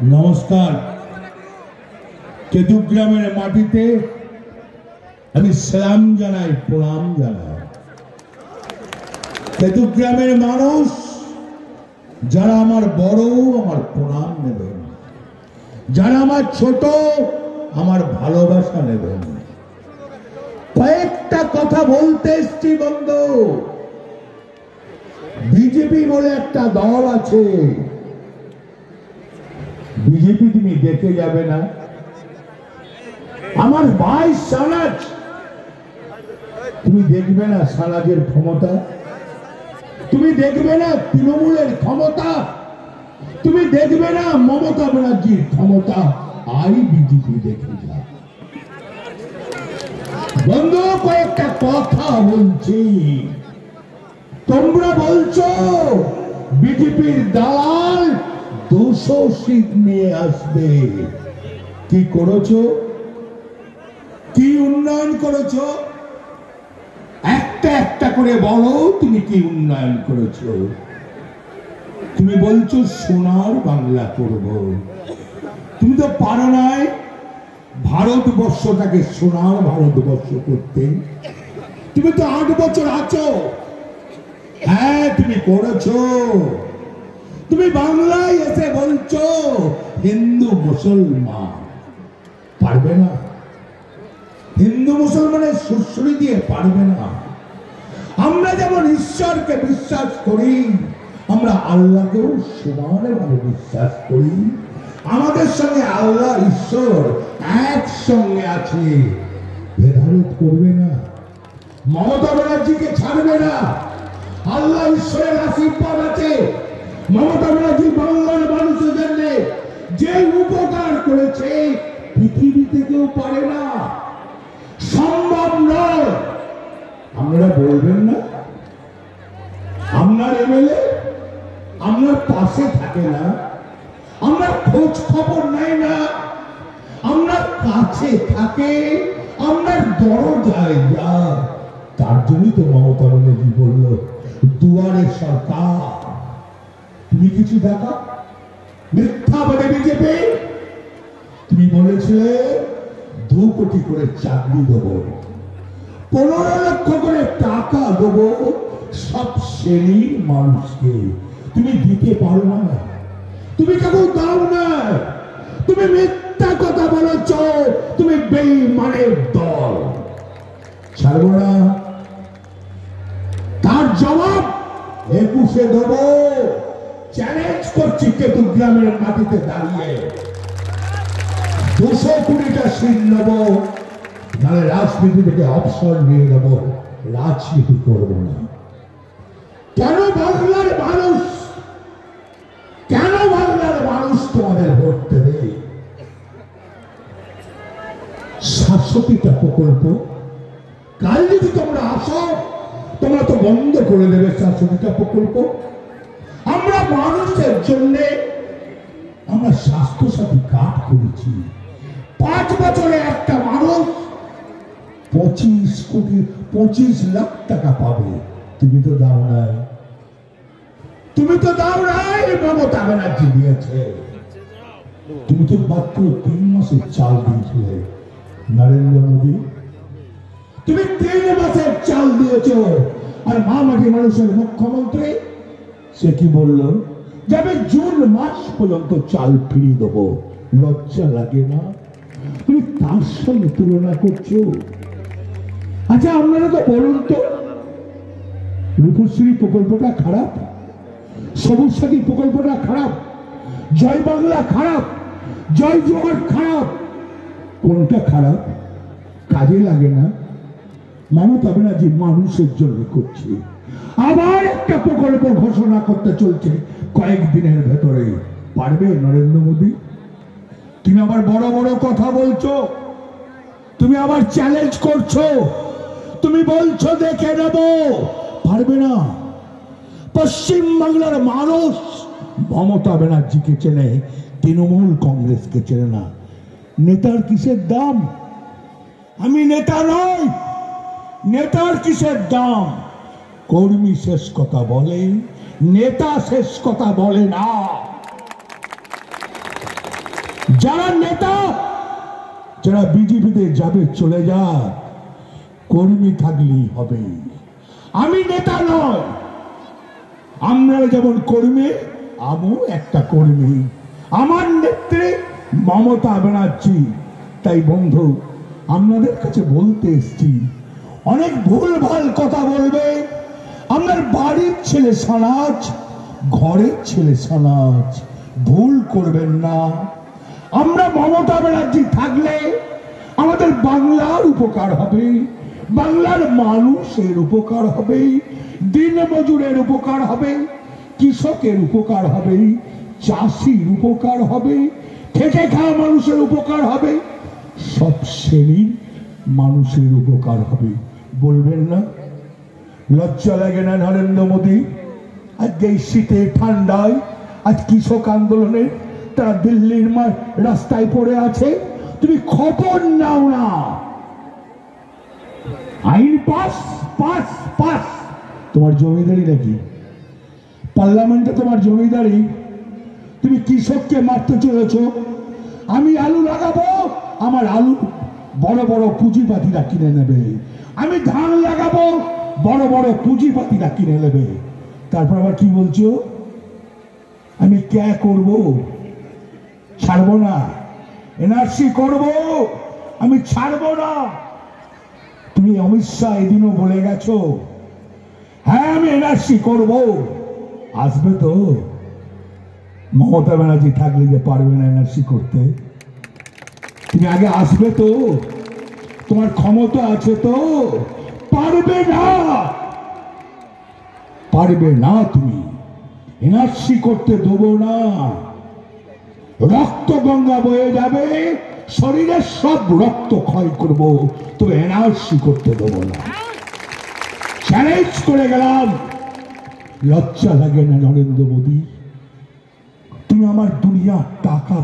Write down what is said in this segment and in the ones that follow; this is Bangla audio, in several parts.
নমস্কার। কেতুগ্রামের মাটিতে আমি সালাম জানাই, প্রণাম জানাই। কেতুগ্রামের মানুষ যারা আমার বড় আমার প্রণাম নেবেন, যারা আমার ছোট আমার ভালোবাসা নেবেন। কয়েকটা কথা বলতে এসছি বন্ধু। বিজেপি বলে একটা দল আছে, বিজেপি তুমি দেখে যাবে না। আমার ভাই সানাজ, তুমি দেখবে না সানাজের ক্ষমতা, তুমি দেখবে না তৃণমূলের ক্ষমতা, তুমি দেখবে না মমতা ব্যানার্জির ক্ষমতা। আই বিজেপি দেখে যা বন্ধু। কয়েকটা কথা বলছি, তোমরা বলছো বিজেপির দালাল 200 সিট নিয়ে আসবে। কি করেছো? কি উন্নয়ন করেছো? একটা একটা করে বলো, তুমি কি উন্নয়ন করেছো? তুমি বলছো সোনার বাংলা করব। তুমি তো পারো নাই ভারতবর্ষটাকে সোনার ভারতবর্ষ করতে। তুমি তো 8 বছর আছো। হ্যাঁ, তুমি করেছো। তুমি বাংলায় এসে বলছো হিন্দু মুসলমান। পারবে না। হিন্দু মুসলমানের সুশ্রী দিয়ে পারবে না। আমরা যেমন ঈশ্বরকে বিশ্বাস করি, আমরা আল্লাহকেও সমানভাবে বিশ্বাস করি। আমাদের সঙ্গে আল্লাহ ঈশ্বর একসঙ্গে আছে। ভেদাভেদ করবে না। মমতা ব্যানার্জিকে ছাড়বে না। আল্লাহ ঈশ্বরের আশীর্বাদ আছে। মমতা ব্যানার্জি বাংলার মানুষের জন্য যে উপকার করেছে পৃথিবীতে কেউ পারে না, সম্ভব নয়। আপনারা বলবেন না আপনার এমএলএ আপনার পাশে থাকে না, আপনার খোঁজ খবর নেয় না, আপনার কাছে থাকে, আপনার দরজায় যায়। তার জন্যই তো মমতা ব্যানার্জি বলল দুয়ারে সরকার। তুমি কিছু দেখা মিথ্যা বলে বিজেপি। তুমি বলেছিলে 2 কোটি করে চাকরি দেবো, 15 লক্ষ করে টাকা দেবো সব শ্রেণীর মানুষকে। তুমি দিতে পারো না, তুমি কেউ দাও না। তুমি মিথ্যা কথা বলেছ, তুমি বেঈমানের দল। ছাড়বো না। তার জবাব 21-এ দেবো। চ্যালেঞ্জ করছি কেতুগ্রামের মাটিতে দাঁড়িয়ে 220টা সিট নেব, নাহলে রাজনীতি থেকে অবসর নিয়ে নেব। রাজনীতি করব না। কেন বাংলার মানুষ, কেন বাংলার মানুষ তোমাদের ভোট দেবে? 67টা প্রকল্প কাল যদি তোমরা আসো, তোমরা তো বন্ধ করে দেবে 67টা প্রকল্প। আমরা মানুষের জন্য আমরা স্বাস্থ্যসাথী কার্ড করেছি। 5 বছরে একটা মানুষ 25 লাখ টাকা পাবে। তুমি তো দাও নাই, তুমি তো দাও নাই। মমতা ব্যানার্জি দিয়েছে। তুমি তো মাত্র 3 মাসের চাল দিয়েছিলে নরেন্দ্র মোদী। তুমি 3 মাসের চাল দিয়েছ। আর মামাটি মানুষের মুখ্যমন্ত্রী সে কি বলল যে আমি জুন মাস পর্যন্ত চাল ফিরিয়ে দেবো। লজ্জা লাগে না? তুমি তার সঙ্গে তুলনা করছো। আচ্ছা আপনারা তো বলুন তো, রূপশ্রী প্রকল্পটা খারাপ, সবুজ সাথী প্রকল্পটা খারাপ, জয় বাংলা খারাপ, জয় জোয়ার খারাপ? কোনটা খারাপ? কাজে লাগে না। মমতা ব্যানার্জি মানুষের জন্য করছে। আবার একটা প্রকল্প ঘোষণা করতে চলছে কয়েকদিনের ভেতরে। পারবে নরেন্দ্র মোদী? তুমি আবার বড় বড় কথা বলছো, তুমি আবার চ্যালেঞ্জ করছো, তুমি বলছো দেখে নেব। পারবে না। পশ্চিম বাংলার মানুষ মমতা ব্যানার্জিকে চেনে, তৃণমূল কংগ্রেসকে চেনে না। নেতার কিসের দাম? আমি নেতা নই। নেতার কিসের দাম? কর্মী শেষ কথা বলে, নেতা শেষ কথা বলে না। যারা নেতা, যারা বিজেপিতে যাবে চলে যা, কর্মী থাকলেই হবে। আমি নেতা নয়, আমরা যেমন কর্মী, আমিও একটা কর্মী। আমার নেত্রী মমতা ব্যানার্জি। তাই বন্ধু, আপনাদের কাছে বলতে এসছি, অনেক ভুল ভাল কথা বলবে। আপনার বাড়ির ছেলে সনাজ, ঘরের ছেলে সনাজ, ভুল করবেন না। আমরা মমতা ব্যানার্জি থাকলে আমাদের বাংলার উপকার হবে, বাংলার মানুষের উপকার হবে, দিনমজুরের উপকার হবে, কৃষকের উপকার হবে, চাষির উপকার হবে, খেটে খাওয়া মানুষের উপকার হবে, সব শ্রেণীর মানুষের উপকার হবে। বলবেন না? লজ্জা লাগে না নরেন্দ্র মোদী? আজকে এই শীতে ঠান্ডায় আজ কৃষক আন্দোলনে তারা দিল্লির রাস্তায় পড়ে আছে, তুমি খবর নাও না? আইন পাস পাস পাস, তোমার জমিদারি নাকি? পার্লামেন্টে তোমার জমিদারি? তুমি কৃষককে মারতে চলেছ। আমি আলু লাগাবো, আমার আলু বড় বড় পুঁজিপাতিরা কিনে নেবে। আমি ধান লাগাবো, বড় বড় পুঁজিপাতিরা কিনে নেবে। তারপর আবার কি বলছো? আমি কে করব? ছাড়বো না। এনআরসি করব, আমি ছাড়বো না। তুমি অমিত শাহ এদিনও বলে গেছো, হ্যাঁ আমি এনআরসি করব। আসবে তো? মমতা ব্যানার্জি থাকলে যে পারবে না এনআরসি করতে? তুমি আগে আসবে তো? তোমার ক্ষমতা আছে তো? পারবে না, পারবে না। তুমি এনআরসি করতে দেবো না। রক্ত গঙ্গা বয়ে যাবে, শরীরের সব রক্ত ক্ষয় করব, তবে এনআরসি করতে দেবো না। চ্যালেঞ্জ করে গেলাম। লজ্জা লাগে না নরেন্দ্র মোদী? তুমি আমার দুনিয়ার টাকা,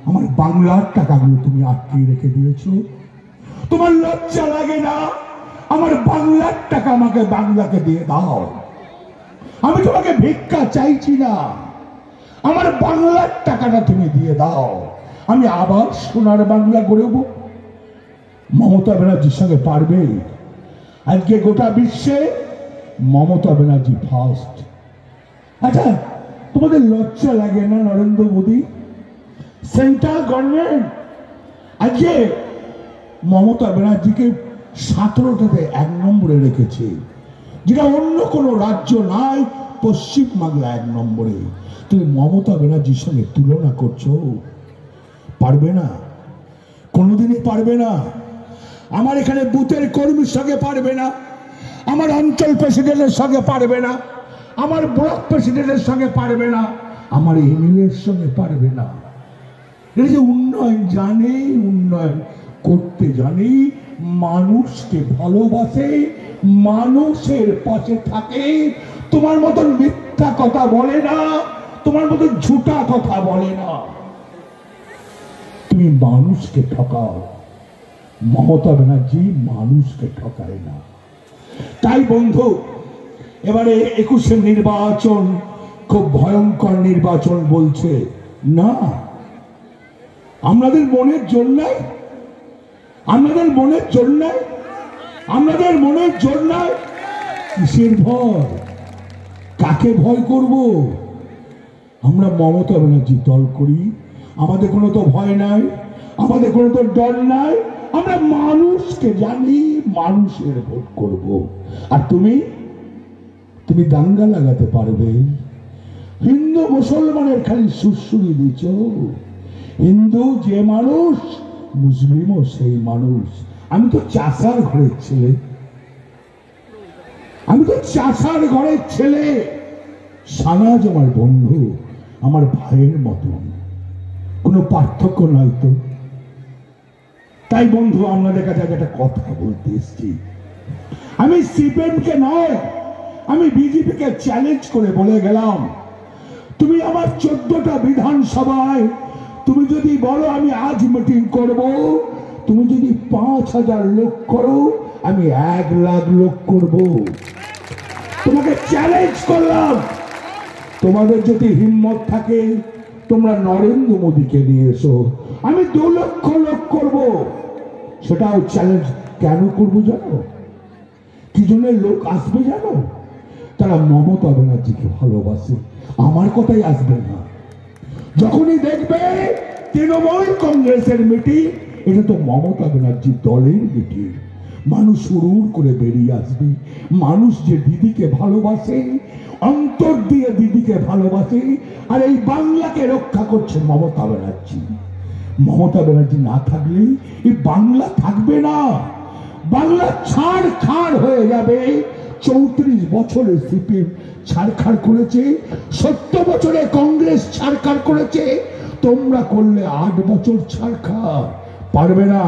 আমার বাংলার টাকাগুলো তুমি আটকে রেখে দিয়েছো। তোমার লজ্জা লাগে না? আমার বাংলার টাকা আমাকে বাংলাকে দিয়ে দাও। আমি তোমাকে ভিক্ষা চাইছি না, আমার বাংলার টাকাটা তুমি দিয়ে দাও। আমি আবার সোনার বাংলা গড়ব। মমতা ব্যানার্জির সঙ্গে পারবে? আজকে গোটা বিশ্বে মমতা ব্যানার্জি ফার্স্ট। আচ্ছা, তোমাদের লজ্জা লাগে না নরেন্দ্র মোদী? সেন্ট্রাল গভর্নমেন্ট আজকে মমতা ব্যানার্জিকে 17টাতে 1 নম্বরে রেখেছে, যেটা অন্য কোনো রাজ্য নাই। পশ্চিমবাংলা 1 নম্বরে। তুমি মমতা ব্যানার্জির সঙ্গে তুলনা করছো? পারবে না, কোনোদিনই পারবে না। আমার এখানে বুথের কর্মীর সঙ্গে পারবে না, আমার অঞ্চল প্রেসিডেন্টের সঙ্গে পারবে না, আমার ব্লক প্রেসিডেন্টের সঙ্গে পারবে না, আমার এমএলএর সঙ্গে পারবে না। এটা যে উন্নয়ন জানে, উন্নয়ন করতে জানে, মানুষকে ভালোবাসে, মানুষের পাশে থাকে, তোমার মতন মিথ্যা কথা বলে না, তোমার মতন ঝুটা কথা বলে না। তুমি মানুষকে ঠকাও, মমতা ব্যানার্জি মানুষকে ঠকায় না। তাই বন্ধু, এবারে 21-এর নির্বাচন খুব ভয়ঙ্কর নির্বাচন বলছে না। আমাদের মনের জোর নাই, আমাদের মনের জোর নাই, আমাদের মনের জোর নাই। কিসের ভয়? কাকে ভয় করব? আমরা মমতা ব্যানার্জি দল করি, আমাদের কোনো তো ভয় নাই, আমাদের কোনো তো ডর নাই। আমরা মানুষকে জানি, মানুষের ভোট করব। আর তুমি দাঙ্গা লাগাতে পারবে? হিন্দু মুসলমানের খালি সুরসুরি দিচ্ছ। হিন্দু যে মানুষ, মুসলিমও সেই মানুষ। আমি তো চাষার ঘরের ছেলে, আমি তো চাষার ঘরের ছেলে। সনাজ আমার বন্ধু, আমার ভাইয়ের মতন, কোনো পার্থক্য নাই তো। তাই বন্ধু, আপনাদের কাছে একটা কথা বলতে এসেছি। আমি সিপিএমকে নয়, আমি বিজেপিকে চ্যালেঞ্জ করে বলে গেলাম, তুমি আমার 14টা বিধানসভায় তুমি যদি বলো আমি আজ মিটিং করব, তুমি যদি 5000 লোক করো, আমি 1 লাখ লোক করব। তোমাকে চ্যালেঞ্জ করলাম। তোমাদের যদি হিম্মত থাকে তোমরা নরেন্দ্র মোদীকে নিয়ে এসো, আমি 2 লক্ষ লোক করব। সেটাও চ্যালেঞ্জ কেন করবো জানো? কি জন্য লোক আসবে জানো? তারা মমতা ব্যানার্জিকে ভালোবাসে, আমার কথাই আসবে না। যখনই দেখবে তৃণমূল কংগ্রেসের মিটিং, এটা তো মমতা ব্যানার্জি দলের মিটিং, মানুষ হুড় করে বেরিয়ে আসবে। মানুষ যে দিদিকে ভালোবাসে, অন্তর দিয়ে দিদিকে ভালোবাসে, আর এই বাংলাকে রক্ষা করছে মমতা ব্যানার্জি। মমতা ব্যানার্জি না থাকলে এই বাংলা থাকবে না, বাংলা ছাড়খাড় হয়ে যাবে। 34 বছরে সিপিএম ছাড়খাড় করেছে, 70 বছরে কংগ্রেস ছাড়খাড় করেছে, তোমরা করলে 8 বছর ছাড়খাড়, পারবে না।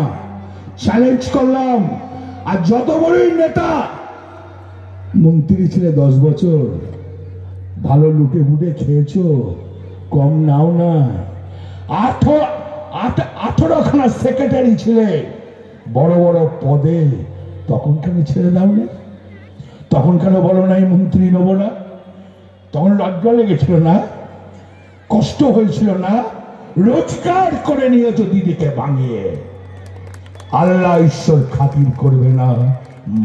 চ্যালেঞ্জ করলাম। আর যত বড়ই নেতা, মন্ত্রী ছিলে 10 বছর, ভালো লুটে বুটে খেয়েছো, কম নাও না। 18খানা সেক্রেটারি ছিলে বড় বড় পদে, তখন কেন ছেড়ে দাও না? তখন কেন বলো নাই মন্ত্রী নেব না? তখন লজ্জা লেগেছিল না? কষ্ট হয়েছিল না? রোজগার করে নিয়েছো দিদিকে ভাঙিয়ে। আল্লাহ ঈশ্বর খাতির করবে না,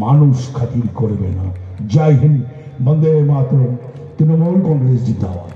মানুষ খাতির করবে না। জয় হিন্দ, বন্দে মাতরম। তৃণমূল কংগ্রেস জিন্দাবাদ।